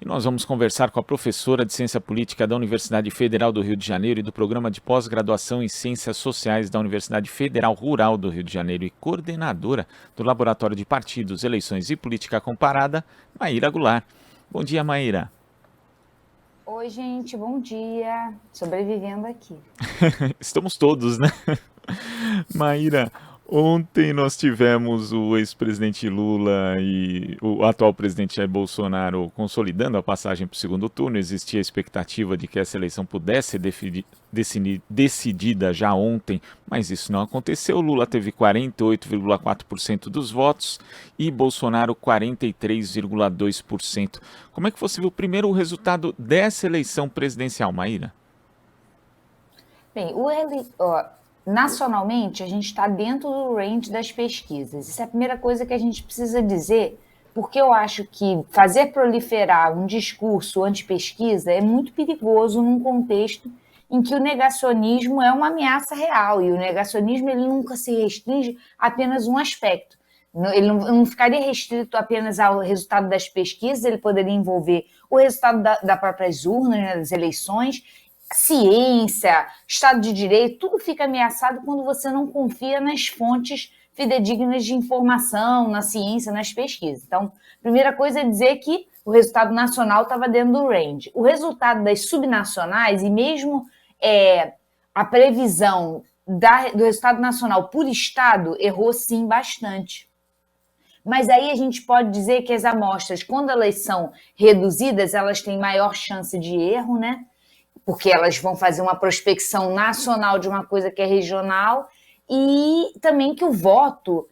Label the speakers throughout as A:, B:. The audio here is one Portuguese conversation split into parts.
A: e nós vamos conversar com a professora de Ciência Política da Universidade Federal do Rio de Janeiro e do Programa de Pós-Graduação em Ciências Sociais da Universidade Federal Rural do Rio de Janeiro e coordenadora do Laboratório de Partidos, Eleições e Política Comparada, Maíra Goulart. Bom dia, Maíra.
B: Oi, gente, bom dia. Sobrevivendo aqui.
A: Estamos todos, né? Maíra, ontem nós tivemos o ex-presidente Lula e o atual presidente Jair Bolsonaro consolidando a passagem para o segundo turno. Existia a expectativa de que essa eleição pudesse ser decidida já ontem, mas isso não aconteceu. Lula teve 48,4% dos votos e Bolsonaro 43,2%. Como é que você viu primeiro o resultado dessa eleição presidencial, Maíra?
B: Bem, nacionalmente, a gente está dentro do range das pesquisas. Isso é a primeira coisa que a gente precisa dizer, porque eu acho que fazer proliferar um discurso anti-pesquisa é muito perigoso num contexto em que o negacionismo é uma ameaça real, e o negacionismo ele nunca se restringe a apenas um aspecto. Ele não ficaria restrito apenas ao resultado das pesquisas, ele poderia envolver o resultado das próprias urnas, né, das eleições, ciência, Estado de Direito, tudo fica ameaçado quando você não confia nas fontes fidedignas de informação, na ciência, nas pesquisas. Então, a primeira coisa é dizer que o resultado nacional estava dentro do range. O resultado das subnacionais e mesmo a previsão do resultado nacional por estado errou sim bastante. Mas aí a gente pode dizer que as amostras, quando elas são reduzidas, elas têm maior chance de erro, né? Porque elas vão fazer uma prospecção nacional de uma coisa que é regional, e também que o voto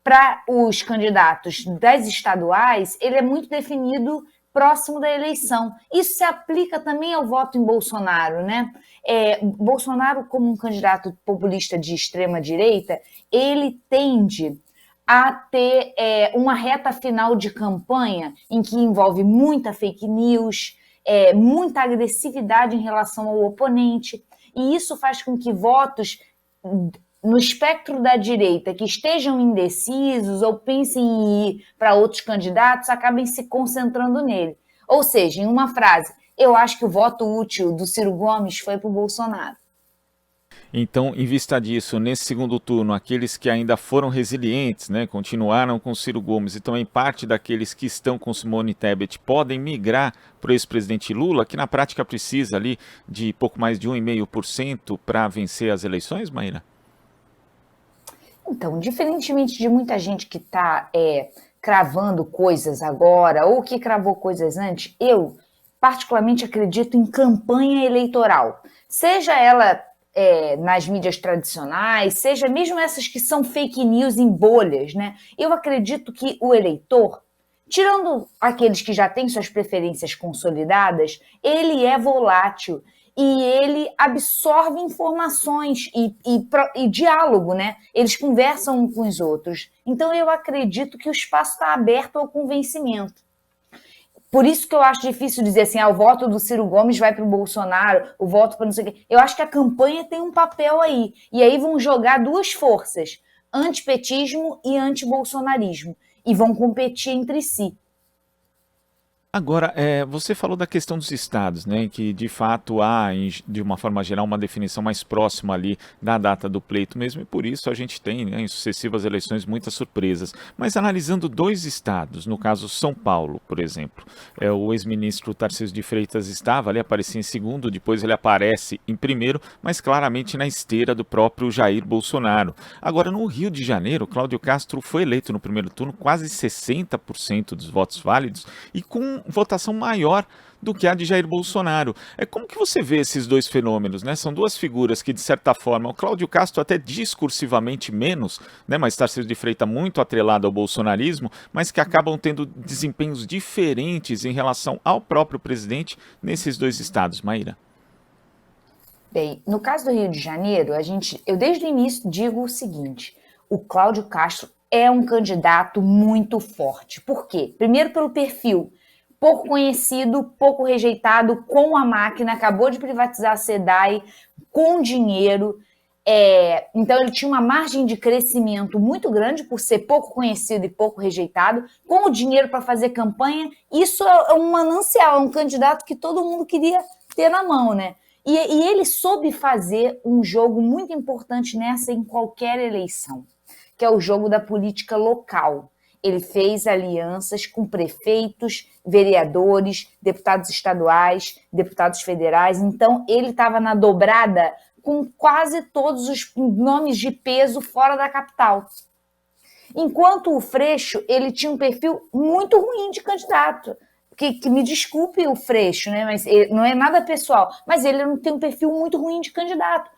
B: para os candidatos das estaduais, ele é muito definido próximo da eleição. Isso se aplica também ao voto em Bolsonaro, né? Bolsonaro, como um candidato populista de extrema-direita, ele tende a ter uma reta final de campanha em que envolve muita fake news, muita agressividade em relação ao oponente, e isso faz com que votos no espectro da direita que estejam indecisos ou pensem em ir para outros candidatos acabem se concentrando nele. Ou seja, em uma frase, eu acho que o voto útil do Ciro Gomes foi para o Bolsonaro.
A: Então, em vista disso, nesse segundo turno, aqueles que ainda foram resilientes, né, continuaram com Ciro Gomes e também parte daqueles que estão com Simone Tebet podem migrar para o ex-presidente Lula, que na prática precisa ali de pouco mais de 1,5% para vencer as eleições, Maíra?
B: Então, diferentemente de muita gente que está cravando coisas agora ou que cravou coisas antes, eu particularmente acredito em campanha eleitoral. Seja ela nas mídias tradicionais, seja mesmo essas que são fake news em bolhas, né? Eu acredito que o eleitor, tirando aqueles que já têm suas preferências consolidadas, ele é volátil e ele absorve informações e diálogo, né? Eles conversam uns com os outros. Então eu acredito que o espaço está aberto ao convencimento. Por isso que eu acho difícil dizer assim, o voto do Ciro Gomes vai para o Bolsonaro, o voto para não sei o quê. Eu acho que a campanha tem um papel aí. E aí vão jogar duas forças, antipetismo e antibolsonarismo, e vão competir entre si.
A: Agora, você falou da questão dos estados, né, que de fato há, de uma forma geral, uma definição mais próxima ali da data do pleito mesmo, e por isso a gente tem, né, em sucessivas eleições muitas surpresas. Mas analisando dois estados, no caso São Paulo, por exemplo, o ex-ministro Tarcísio de Freitas estava ali, aparecia em segundo, depois ele aparece em primeiro, mas claramente na esteira do próprio Jair Bolsonaro. Agora, no Rio de Janeiro, Cláudio Castro foi eleito no primeiro turno, quase 60% dos votos válidos, e com votação maior do que a de Jair Bolsonaro. Como que você vê esses dois fenômenos, né? São duas figuras que, de certa forma, o Cláudio Castro até discursivamente menos, né? Mas Tarcísio de Freitas muito atrelado ao bolsonarismo, mas que acabam tendo desempenhos diferentes em relação ao próprio presidente nesses dois estados, Maíra.
B: Bem, no caso do Rio de Janeiro, eu desde o início digo o seguinte, o Cláudio Castro é um candidato muito forte. Por quê? Primeiro pelo perfil, pouco conhecido, pouco rejeitado, com a máquina, acabou de privatizar a SEDAI, com dinheiro, Então, ele tinha uma margem de crescimento muito grande por ser pouco conhecido e pouco rejeitado, com o dinheiro para fazer campanha. Isso é um manancial, é um candidato que todo mundo queria ter na mão, né? E ele soube fazer um jogo muito importante nessa em qualquer eleição, que é o jogo da política local. Ele fez alianças com prefeitos, vereadores, deputados estaduais, deputados federais. Então, ele estava na dobrada com quase todos os nomes de peso fora da capital. Enquanto o Freixo, ele tinha um perfil muito ruim de candidato. Que me desculpe o Freixo, né? Mas não é nada pessoal, mas ele não tem um perfil muito ruim de candidato.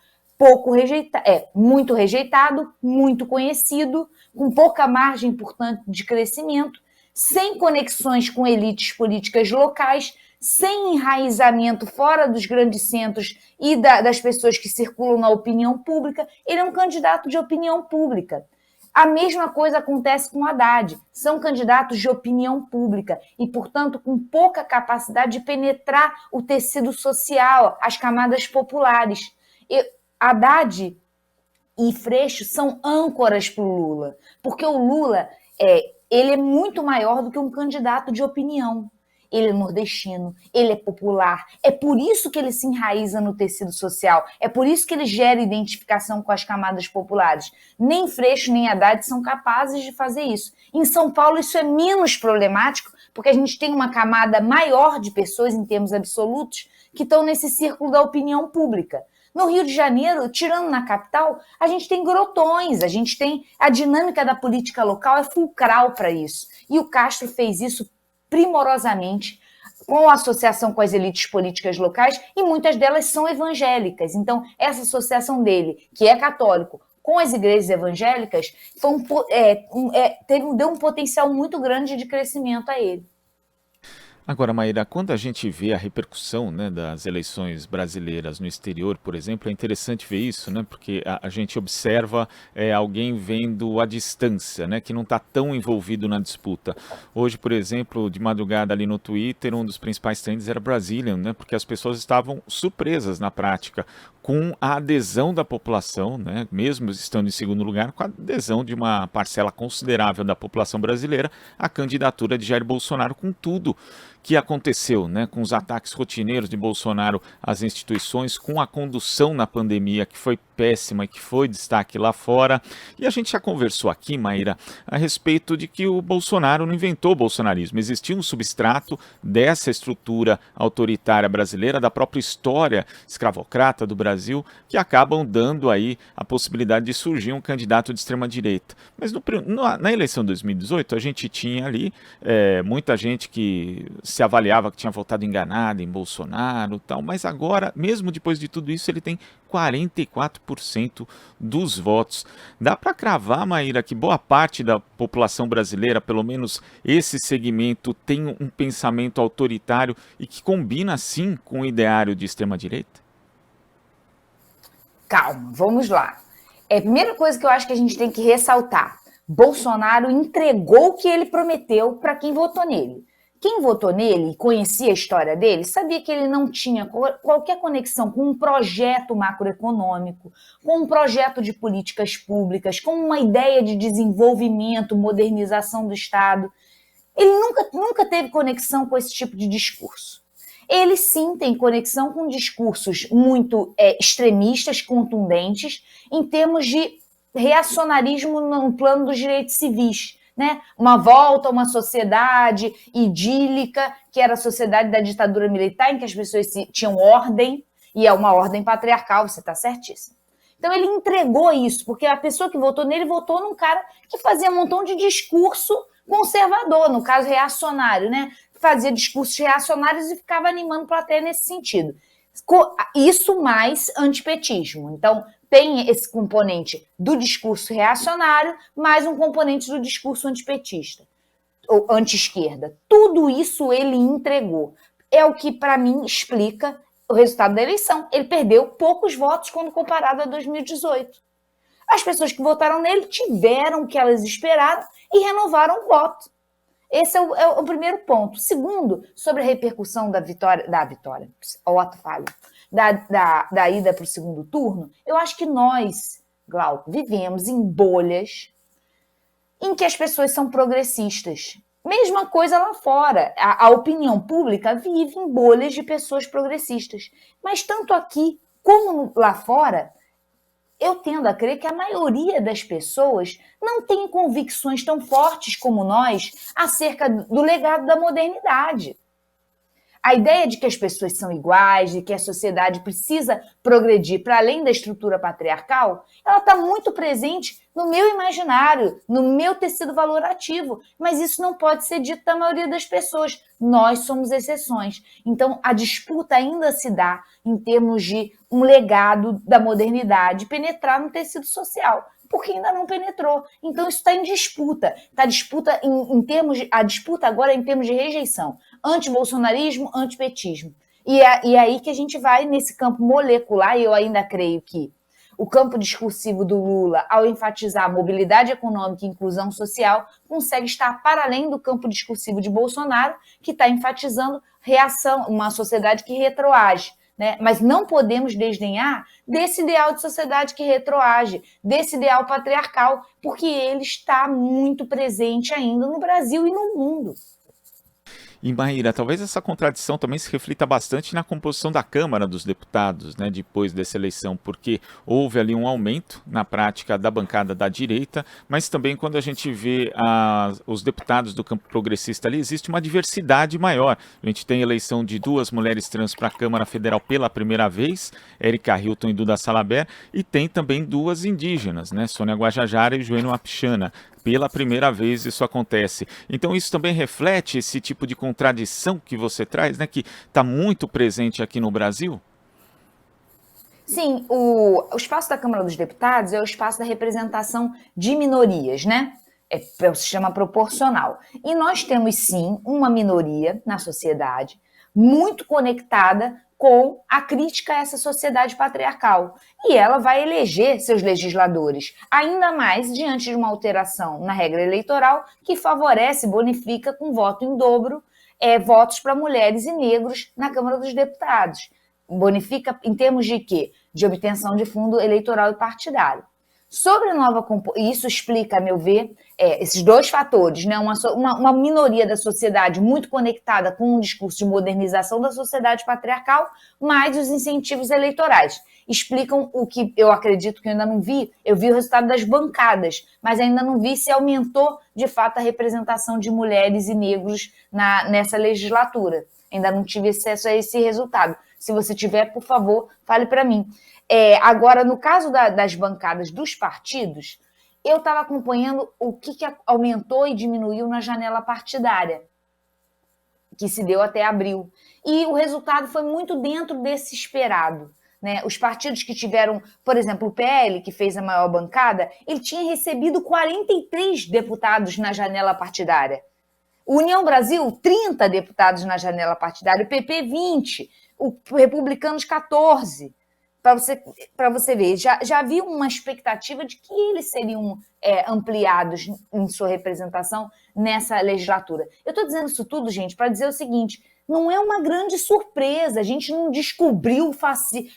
B: Muito rejeitado, muito conhecido, com pouca margem, portanto, de crescimento, sem conexões com elites políticas locais, sem enraizamento fora dos grandes centros e das pessoas que circulam na opinião pública. Ele é um candidato de opinião pública. A mesma coisa acontece com o Haddad. São candidatos de opinião pública e, portanto, com pouca capacidade de penetrar o tecido social, as camadas populares. Haddad e Freixo são âncoras para o Lula, porque o Lula ele é muito maior do que um candidato de opinião. Ele é nordestino, ele é popular, é por isso que ele se enraiza no tecido social, é por isso que ele gera identificação com as camadas populares. Nem Freixo nem Haddad são capazes de fazer isso. Em São Paulo isso é menos problemático, porque a gente tem uma camada maior de pessoas, em termos absolutos, que estão nesse círculo da opinião pública. No Rio de Janeiro, tirando na capital, a gente tem grotões, a gente tem a dinâmica da política local é fulcral para isso. E o Castro fez isso primorosamente, com a associação com as elites políticas locais, e muitas delas são evangélicas. Então, essa associação dele, que é católico, com as igrejas evangélicas, deu um potencial muito grande de crescimento a ele.
A: Agora, Maíra, quando a gente vê a repercussão, né, das eleições brasileiras no exterior, por exemplo, é interessante ver isso, né, porque a gente observa alguém vendo à distância, né, que não está tão envolvido na disputa. Hoje, por exemplo, de madrugada ali no Twitter, um dos principais trends era Brazilian, né, porque as pessoas estavam surpresas na prática com a adesão da população, né, mesmo estando em segundo lugar, com a adesão de uma parcela considerável da população brasileira à candidatura de Jair Bolsonaro, com tudo que aconteceu, né, com os ataques rotineiros de Bolsonaro às instituições, com a condução na pandemia que foi péssima e que foi destaque lá fora. E a gente já conversou aqui, Maíra, a respeito de que o Bolsonaro não inventou o bolsonarismo. Existia um substrato dessa estrutura autoritária brasileira, da própria história escravocrata do Brasil, que acabam dando aí a possibilidade de surgir um candidato de extrema-direita. Mas na eleição de 2018, a gente tinha ali muita gente que se avaliava que tinha votado enganado em Bolsonaro e tal, mas agora, mesmo depois de tudo isso, ele tem 44% dos votos. Dá para cravar, Maíra, que boa parte da população brasileira, pelo menos esse segmento, tem um pensamento autoritário e que combina, sim, com o ideário de extrema-direita?
B: Calma, vamos lá. A primeira coisa que eu acho que a gente tem que ressaltar: Bolsonaro entregou o que ele prometeu para quem votou nele. Quem votou nele e conhecia a história dele sabia que ele não tinha qualquer conexão com um projeto macroeconômico, com um projeto de políticas públicas, com uma ideia de desenvolvimento, modernização do Estado. Ele nunca teve conexão com esse tipo de discurso. Ele sim tem conexão com discursos muito extremistas, contundentes, em termos de reacionarismo no plano dos direitos civis. Né? Uma volta a uma sociedade idílica, que era a sociedade da ditadura militar, em que as pessoas tinham ordem, e é uma ordem patriarcal, você está certíssimo. Então ele entregou isso, porque a pessoa que votou nele votou num cara que fazia um montão de discurso conservador, no caso reacionário, né? Fazia discursos reacionários e ficava animando a plateia nesse sentido. Isso mais antipetismo. Então, tem esse componente do discurso reacionário, mais um componente do discurso antipetista, ou anti-esquerda. Tudo isso ele entregou. É o que, para mim, explica o resultado da eleição. Ele perdeu poucos votos quando comparado a 2018. As pessoas que votaram nele tiveram o que elas esperaram e renovaram o voto. Esse é o primeiro ponto. Segundo, sobre a repercussão da vitória, Otto falha, da ida para o segundo turno, eu acho que nós, Glauco, vivemos em bolhas em que as pessoas são progressistas. Mesma coisa lá fora. A opinião pública vive em bolhas de pessoas progressistas. Mas tanto aqui como lá fora, eu tendo a crer que a maioria das pessoas não tem convicções tão fortes como nós acerca do legado da modernidade. A ideia de que as pessoas são iguais, de que a sociedade precisa progredir para além da estrutura patriarcal, ela está muito presente no meu imaginário, no meu tecido valorativo, mas isso não pode ser dito da maioria das pessoas. Nós somos exceções. Então, a disputa ainda se dá em termos de um legado da modernidade penetrar no tecido social, porque ainda não penetrou. Então, isso está em disputa. Está a disputa agora é em termos de rejeição. Antibolsonarismo, antipetismo. E é aí que a gente vai nesse campo molecular, e eu ainda creio que o campo discursivo do Lula, ao enfatizar a mobilidade econômica e inclusão social, consegue estar para além do campo discursivo de Bolsonaro, que está enfatizando reação, uma sociedade que retroage. Né? Mas não podemos desdenhar desse ideal de sociedade que retroage, desse ideal patriarcal, porque ele está muito presente ainda no Brasil e no mundo.
A: E Maíra, talvez essa contradição também se reflita bastante na composição da Câmara dos Deputados, né, depois dessa eleição, porque houve ali um aumento na prática da bancada da direita, mas também quando a gente vê os deputados do campo progressista ali, existe uma diversidade maior. A gente tem a eleição de 2 mulheres trans para a Câmara Federal pela primeira vez, Érica Hilton e Duda Salabert, e tem também 2 indígenas, né, Sônia Guajajara e Joênia Wapichana. Pela primeira vez isso acontece. Então isso também reflete esse tipo de contradição que você traz, né, que está muito presente aqui no Brasil?
B: Sim, o espaço da Câmara dos Deputados é o espaço da representação de minorias, né? É o sistema proporcional. E nós temos, sim, uma minoria na sociedade muito conectada com a crítica a essa sociedade patriarcal. E ela vai eleger seus legisladores, ainda mais diante de uma alteração na regra eleitoral que favorece, bonifica com voto em dobro, votos para mulheres e negros na Câmara dos Deputados. Bonifica em termos de quê? De obtenção de fundo eleitoral e partidário. Sobre a nova isso explica, a meu ver, esses 2 fatores, né? Uma minoria da sociedade muito conectada com um discurso de modernização da sociedade patriarcal, mais os incentivos eleitorais. Explicam o que eu acredito que eu ainda não vi. Eu vi o resultado das bancadas, mas ainda não vi se aumentou, de fato, a representação de mulheres e negros nessa legislatura. Ainda não tive acesso a esse resultado. Se você tiver, por favor, fale para mim. Agora, no caso das bancadas dos partidos, eu estava acompanhando o que aumentou e diminuiu na janela partidária, que se deu até abril. E o resultado foi muito dentro desse esperado. Né? Os partidos que tiveram, por exemplo, o PL, que fez a maior bancada, ele tinha recebido 43 deputados na janela partidária. União Brasil, 30 deputados na janela partidária, o PP, 20, o Republicanos, 14. Para você ver, já havia uma expectativa de que eles seriam ampliados em sua representação nessa legislatura. Eu estou dizendo isso tudo, gente, para dizer o seguinte: não é uma grande surpresa, a gente não descobriu que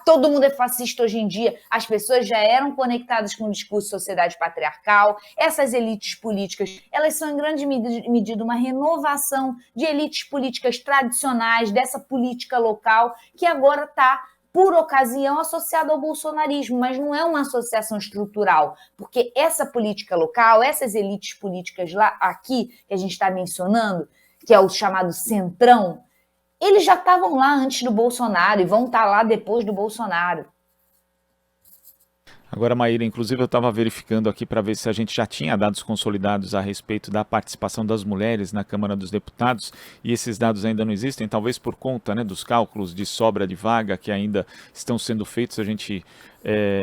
B: todo mundo é fascista hoje em dia. As pessoas já eram conectadas com o discurso de sociedade patriarcal, essas elites políticas, elas são em grande medida uma renovação de elites políticas tradicionais, dessa política local, que agora está, por ocasião, associada ao bolsonarismo, mas não é uma associação estrutural, porque essa política local, essas elites políticas lá aqui, que a gente está mencionando, que é o chamado centrão, eles já estavam lá antes do Bolsonaro e vão estar lá depois do Bolsonaro.
A: Agora, Maíra, inclusive eu estava verificando aqui para ver se a gente já tinha dados consolidados a respeito da participação das mulheres na Câmara dos Deputados, e esses dados ainda não existem, talvez por conta, né, dos cálculos de sobra de vaga que ainda estão sendo feitos. A gente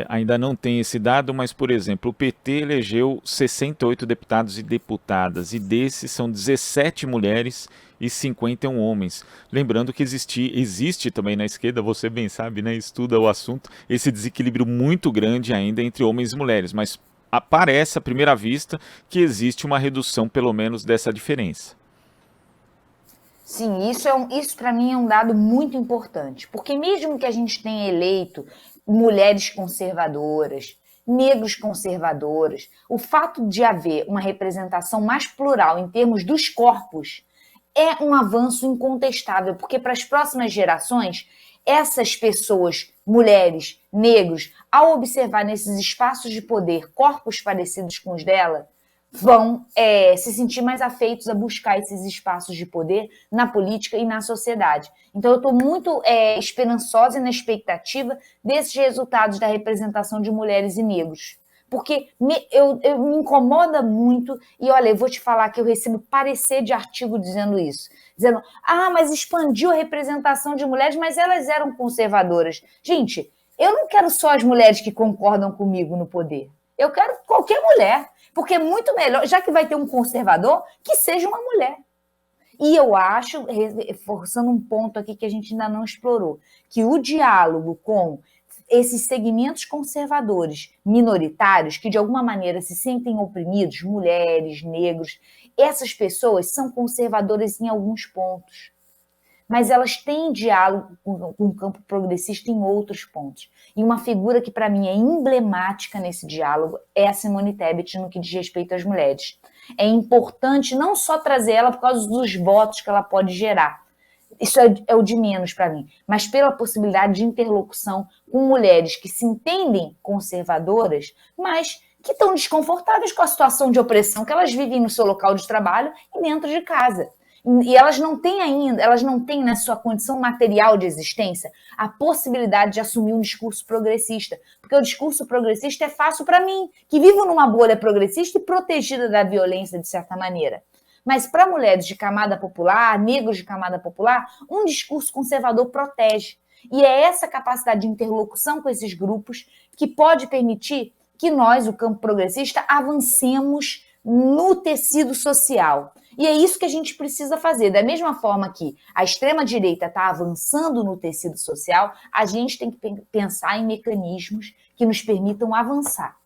A: ainda não tem esse dado, mas, por exemplo, o PT elegeu 68 deputados e deputadas, e desses são 17 mulheres e 51 homens. Lembrando que existe também na esquerda, você bem sabe, né, estuda o assunto, esse desequilíbrio muito grande ainda entre homens e mulheres, mas parece à primeira vista que existe uma redução, pelo menos, dessa diferença.
B: Sim, isso para mim é um dado muito importante, porque mesmo que a gente tenha eleito mulheres conservadoras, negros conservadores, o fato de haver uma representação mais plural em termos dos corpos é um avanço incontestável, porque para as próximas gerações, essas pessoas, mulheres, negros, ao observar nesses espaços de poder corpos parecidos com os dela, vão se sentir mais afeitos a buscar esses espaços de poder na política e na sociedade. Então, eu estou muito esperançosa e na expectativa desses resultados da representação de mulheres e negros. Porque me incomoda muito, e olha, eu vou te falar que eu recebo parecer de artigo dizendo isso. Dizendo, mas expandiu a representação de mulheres, mas elas eram conservadoras. Gente, eu não quero só as mulheres que concordam comigo no poder. Eu quero qualquer mulher. Porque é muito melhor, já que vai ter um conservador, que seja uma mulher. E eu acho, reforçando um ponto aqui que a gente ainda não explorou, que o diálogo com esses segmentos conservadores minoritários, que de alguma maneira se sentem oprimidos, mulheres, negros, essas pessoas são conservadoras em alguns pontos. Mas elas têm diálogo com o campo progressista em outros pontos. E uma figura que, para mim, é emblemática nesse diálogo é a Simone Tebet no que diz respeito às mulheres. É importante não só trazer ela por causa dos votos que ela pode gerar, isso é o de menos para mim, mas pela possibilidade de interlocução com mulheres que se entendem conservadoras, mas que estão desconfortáveis com a situação de opressão que elas vivem no seu local de trabalho e dentro de casa. E elas não têm na sua condição material de existência a possibilidade de assumir um discurso progressista, porque o discurso progressista é fácil para mim, que vivo numa bolha progressista e protegida da violência de certa maneira. Mas para mulheres de camada popular, negros de camada popular, um discurso conservador protege. E é essa capacidade de interlocução com esses grupos que pode permitir que nós, o campo progressista, avancemos no tecido social. E é isso que a gente precisa fazer. Da mesma forma que a extrema-direita está avançando no tecido social, a gente tem que pensar em mecanismos que nos permitam avançar.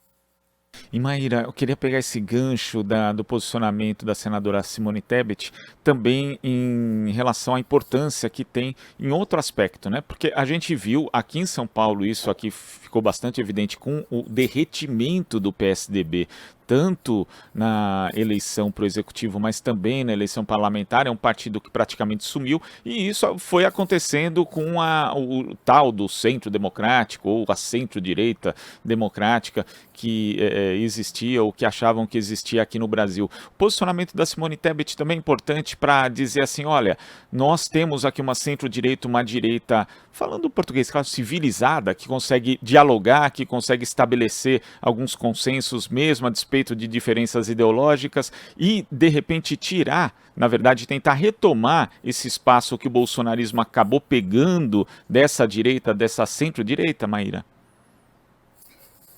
A: E Maíra, eu queria pegar esse gancho do posicionamento da senadora Simone Tebet também em relação à importância que tem em outro aspecto, né? Porque a gente viu aqui em São Paulo, isso aqui ficou bastante evidente com o derretimento do PSDB, tanto na eleição para o executivo, mas também na eleição parlamentar. É um partido que praticamente sumiu, e isso foi acontecendo com o tal do centro democrático ou a centro-direita democrática que existia ou que achavam que existia aqui no Brasil. O posicionamento da Simone Tebet também é importante para dizer assim, olha, nós temos aqui uma centro-direita, uma direita, falando português, claro, civilizada, que consegue dialogar, que consegue estabelecer alguns consensos mesmo a despeito de diferenças ideológicas e, de repente, tirar, na verdade, tentar retomar esse espaço que o bolsonarismo acabou pegando dessa direita, dessa centro-direita, Maíra?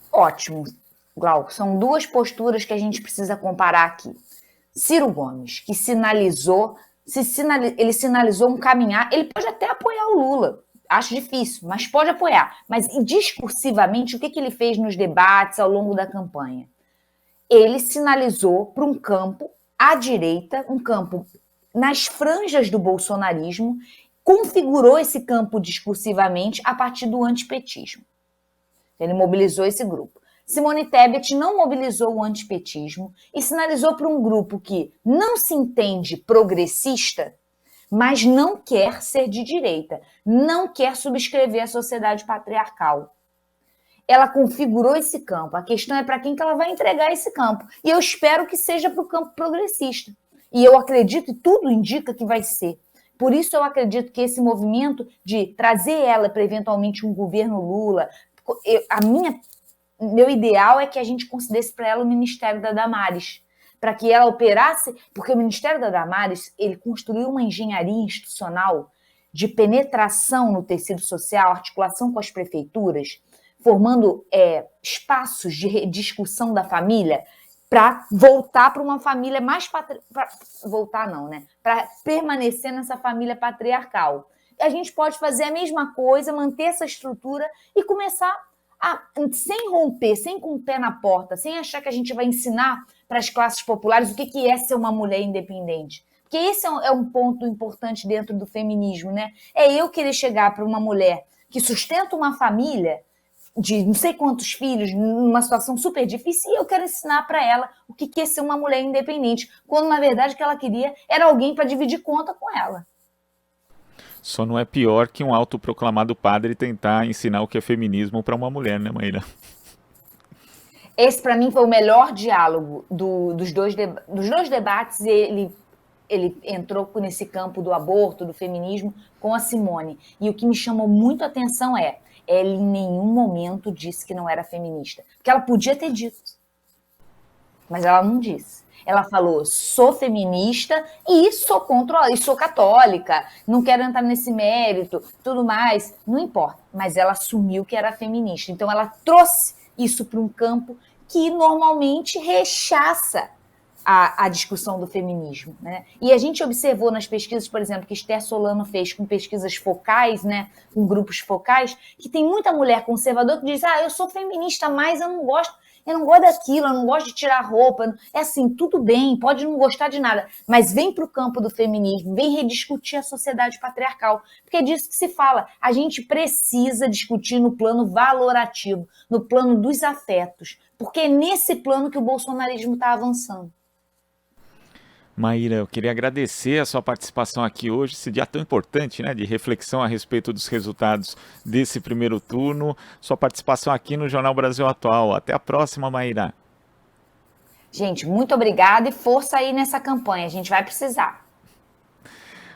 B: Ótimo, Glauco. São duas posturas que a gente precisa comparar aqui. Ciro Gomes, que ele sinalizou um caminhar, ele pode até apoiar o Lula, acho difícil, mas pode apoiar. Mas discursivamente, o que ele fez nos debates ao longo da campanha? Ele sinalizou para um campo à direita, um campo nas franjas do bolsonarismo, configurou esse campo discursivamente a partir do antipetismo. Ele mobilizou esse grupo. Simone Tebet não mobilizou o antipetismo e sinalizou para um grupo que não se entende progressista, mas não quer ser de direita, não quer subscrever a sociedade patriarcal. Ela configurou esse campo. A questão é para quem que ela vai entregar esse campo. E eu espero que seja para o campo progressista. E eu acredito, e tudo indica que vai ser. Por isso eu acredito que esse movimento de trazer ela para eventualmente um governo Lula, meu ideal é que a gente concedesse para ela o Ministério da Damares, para que ela operasse, porque o Ministério da Damares, ele construiu uma engenharia institucional de penetração no tecido social, articulação com as prefeituras, formando espaços de discussão da família para voltar para uma família mais voltar não, né? Para permanecer nessa família patriarcal. A gente pode fazer a mesma coisa, manter essa estrutura e começar sem romper, sem com o pé na porta, sem achar que a gente vai ensinar para as classes populares o que é ser uma mulher independente. Porque esse é um ponto importante dentro do feminismo, né? É eu querer chegar para uma mulher que sustenta uma família de não sei quantos filhos, numa situação super difícil, e eu quero ensinar para ela o que é ser uma mulher independente, quando na verdade o que ela queria era alguém para dividir conta com ela.
A: Só não é pior que um autoproclamado padre tentar ensinar o que é feminismo para uma mulher, né, Maíra?
B: Esse, para mim, foi o melhor diálogo dos dois debates. Ele entrou nesse campo do aborto, do feminismo, com a Simone. E o que me chamou muito a atenção ela em nenhum momento disse que não era feminista. Porque ela podia ter dito, mas ela não disse. Ela falou, sou feminista e sou católica, não quero entrar nesse mérito, tudo mais, não importa. Mas ela assumiu que era feminista. Então ela trouxe isso para um campo que normalmente rechaça a discussão do feminismo, né? E a gente observou nas pesquisas, por exemplo, que Esther Solano fez com pesquisas focais, né, com grupos focais, que tem muita mulher conservadora que diz, eu sou feminista, mas eu não gosto daquilo, eu não gosto de tirar roupa. É assim, tudo bem, pode não gostar de nada, mas vem para o campo do feminismo, vem rediscutir a sociedade patriarcal, porque é disso que se fala. A gente precisa discutir no plano valorativo, no plano dos afetos, porque é nesse plano que o bolsonarismo está avançando.
A: Maíra, eu queria agradecer a sua participação aqui hoje, esse dia tão importante, né, de reflexão a respeito dos resultados desse primeiro turno, sua participação aqui no Jornal Brasil Atual. Até a próxima, Maíra.
B: Gente, muito obrigada e força aí nessa campanha, a gente vai precisar.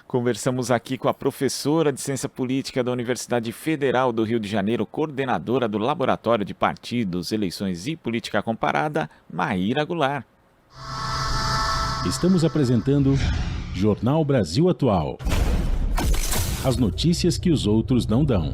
A: Conversamos aqui com a professora de Ciência Política da Universidade Federal do Rio de Janeiro, coordenadora do Laboratório de Partidos, Eleições e Política Comparada, Maíra Goulart.
C: Estamos apresentando Jornal Brasil Atual. As notícias que os outros não dão.